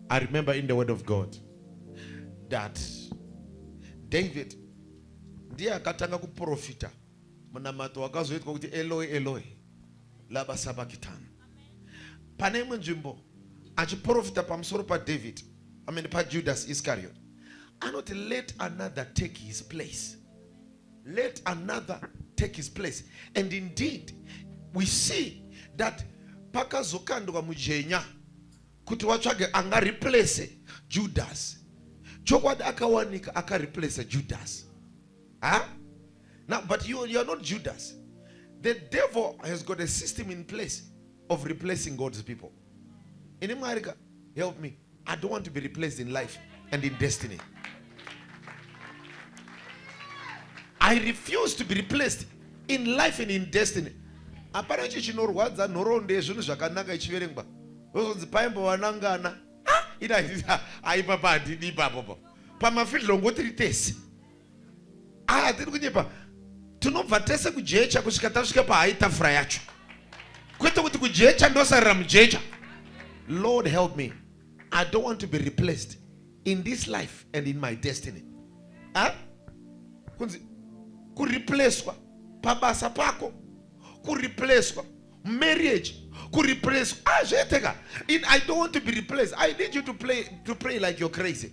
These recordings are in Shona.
I remember in the word of God that David ndiye akatanga kuprofita munamato wakazoitwa kuti Eloi Eloi lama sabachthani. Pane imwe nzvimbo achiprofita pamusoro paDavid, pa Judas Iscariot, anoti let another take his place. Let another take his place. And indeed, we see that pakazokandwa mujenya kuti watsvage anga replace Judas. Chokwadi akawanika aka replace Judas. Now, but you are not Judas. The devil has got a system in place of replacing God's people. In America, help me. I don't want to be replaced in life and in destiny. I refuse to be replaced in life and in destiny. Apparently, chinorwadza noronde zvinhu zvakanaka ichiverengwa. Vozonzi paimba wanangana. Ida aipa padidi papo. Pamafidlo ngotiri tese. Tiri kunyepa. Tunobva tese kujecha kusvika tasvika pahaitafura yacho. Kwete kuti kujecha ndosarira mujecha. Lord, help me. I don't want to be replaced in this life and in my destiny. Kunzi kureplacewa pabasa pako, kureplacewa marriage, kureplacewa zveteka. I don't want to be replaced. I need you to pray like you're crazy.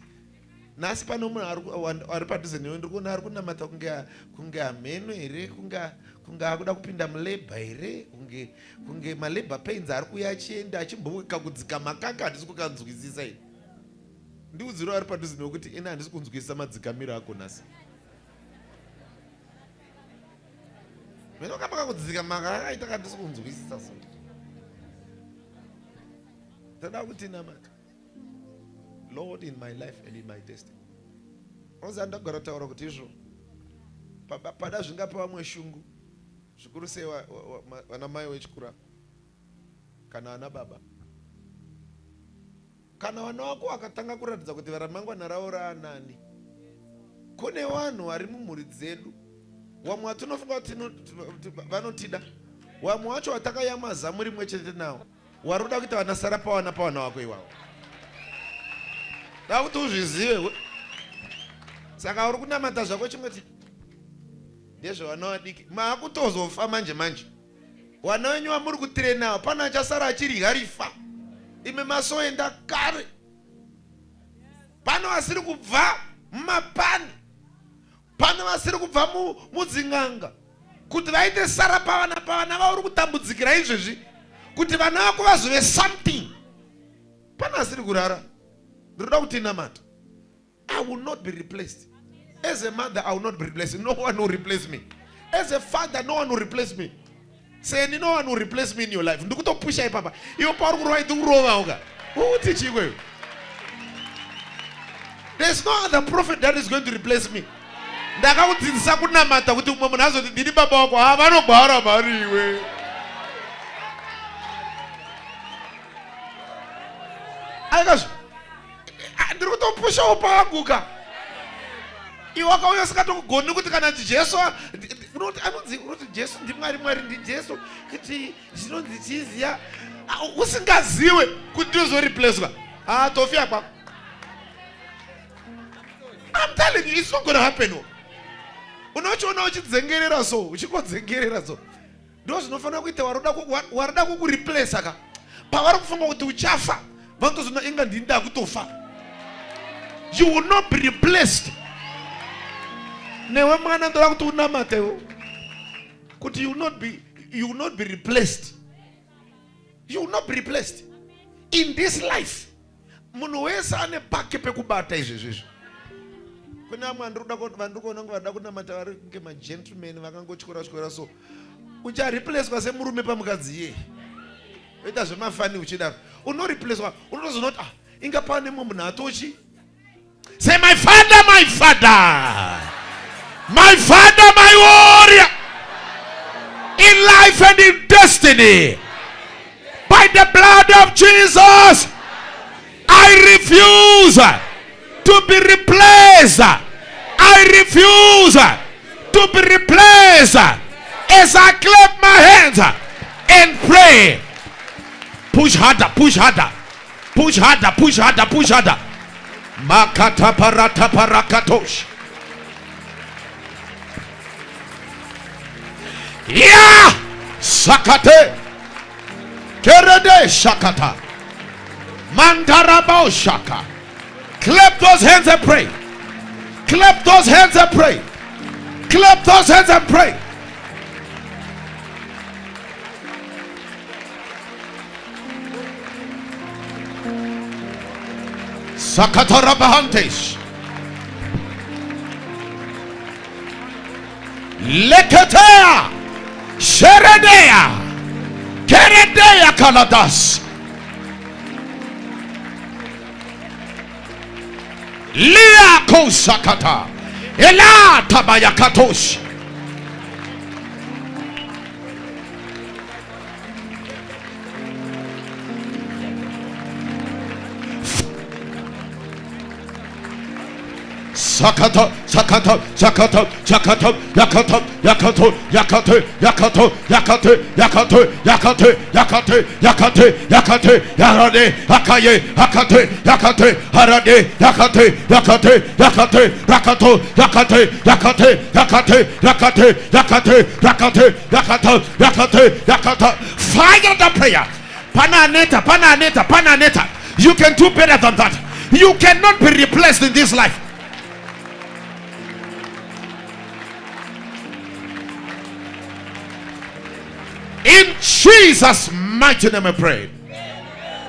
Nasi pano munhu ari padhuze newe ndikuona ari kunamata kunge ameno here, kunge akuda kupinda mulabor here, kunge malabor pains ari kuuya achienda achimboka kudzika makaka. Handisi kukanzwisisa ini. Ndiudziro ari padhuze newe kuti ina handisi kunzwisisa madzikamiro ako nasi. Meno kama kudzika makaka aita handisi kunzwisisa so. Tada kuti namata. Lord, in my life and in my destiny. Ozanda garataura kuti izvo pada zvingapa vamwe shungu zvikuru sei vana mai vechikura kana ana baba, kana vana vako vakatanga kuratidza kuti ramangwana ravo raanani. Kune vanhu vari mumhuri dzedu vamwe vatinofunga kuti vanotida, vamwe vacho vatakayamaza muri mwe chete navo vari kuda kuita vanasara pavana vako ivavo. Dakuti uzvizive. Saka uri kunamata zvako chingoti ndezvevana vadiki maakutozofa manje. Vana venyu vamuri kutirena pana achasara achirya rifa. Ime masoenda kare. Pano vasiri kubva mumapani. Pano vasiri kubva mudzin'anga. Kuti vaite sara pavana vauri kutambudzikira izvezvi. Kuti vana vako vazove something. Pano vasiri kurara. I will not be replaced. As a mother, I will not be replaced. No one will replace me. As a father, no one will replace me. Say, no one will replace me in your life. Papa. There's no other prophet that is going to replace me. Ndiri kutopusha upaguka. Iwaka uyo sikatogoni kuti kana Jesu anonzi kuti Jesu ndimwari ndi Jesu kuti zvinonzi chiziya usingaziwe kuti uzoreplacewa. Tofia kwa. I'm telling you, it's not going to happen. Unochiona uchidzengerera so, uchikodzengerera so. Ndo zvinofana kuita waroda kukureplace aka. Pavari kufunga kuti uchafa. Vantozona inga ndinda kutofa. You will not be replaced. Newe mwana ndola kuti unamate wo. Kuti you will not be replaced. You will not be replaced. In this life. Munhu wese ane pake pekubata izvezvo. Kuna amwe vandikuona vada kunamata vari kunge magentlemen vakangotyora so. Uchareplacewa semurume pamukadzi ye. Oita zvemafani uchidaro. Unoreplacewa. Unozonoti inga pane munhu atochi. Say, my father, my father. My father, my warrior. In life and in destiny. By the blood of Jesus. I refuse to be replaced. I refuse to be replaced. As I clap my hands and pray. Push harder, push harder. Push harder, push harder, push harder. Makata parata parakatosh. Yeah! Sakate. Kerede shakata. Mandarabao shaka. Clap those hands and pray. Clap those hands and pray. Clap those hands and pray. Sakatara Bahantes Leketea Sheredea Keredea Kaladas Lia Kosakata Ela Tabayakatos Sakato, Sakato, Sakato, Sakato, Yakato, Yakato, Yakato, Yakato, Yakato, Yakato, Yakato, Yakato, Yakato, Yakato, Yarade, Akaye, Akate, Yakate, Harade, Yakate, Yakate, Yakate, Rakato, Yakate, Yakate, Yakate, Yakate, Yakate, Yakate, Yakato, Yakate, Yakata. Fire the prayer. Pananeta, Pananeta, Pananeta. You can do better than that. You cannot be replaced in this life. In Jesus' mighty name I pray.